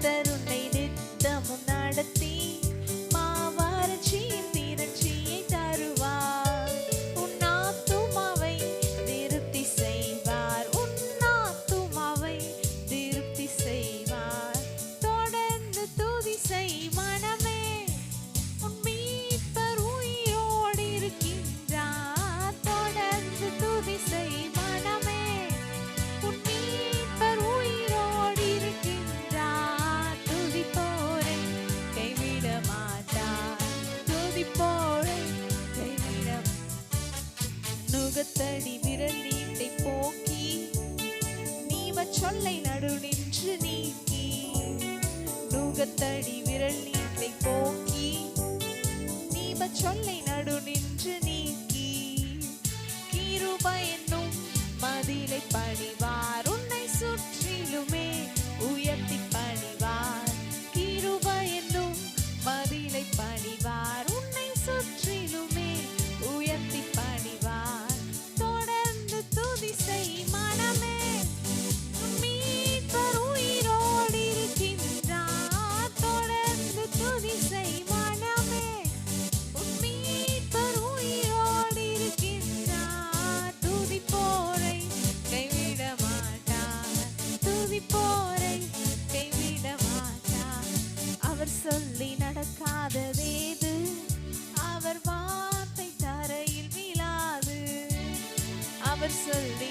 கர்த்தர் உன்னை நித்தமும் நடத்தி மாவறட்சியின் திரட்சியை தருவார். உன் ஆத்துமாவை திருப்தி செய்வார். உன் ஆத்துமாவை திருப்தி செய்வார். தொடர்ந்து துதி செய் மனமே, உன் மீட்பர் உயிரோடு இருக்கின்றார். தொடர்ந்து துதி செய் மனமே, உன் மீட்பர் உயிரோடு இருக்கின்றார். துதிப்போரை கைவிட மாட்டார். துதிப்போரை கைவிட. நுகத்தடி விரல் நீட்டை போக்கி நீவ சொல்லை நடு நின்று நீக்கி. நுகத்தடி விரல் நீட்டை போக்கி நீவ சொல்லை நடு நின்று நீக்கி. கிருபை என்னும் மதிலை பணிவார். உன்னை சுற்றிலுமே உயர்த்தி பணிவார். கிருபை என்னும் மதிலை பணிவார். உன்னை சுற்றிலுமே உயர்த்தி பணிவார். தொடர்ந்து துதி செய் மனமே, உன் மீட்பர் உயிரோடு இருக்கின்றார். தொடர்ந்து துதி செய் மனமே, உன் மீட்பர் உயிரோடு இருக்கின்றார். துதிப்போரை கைவிட மாட்டார். துதிப்போரை கைவிட மாட்டார். அவர் சொல்லி நடக்காததேது, அவர் வார்த்தை தரையில் விழாது. அவர் சொல்லி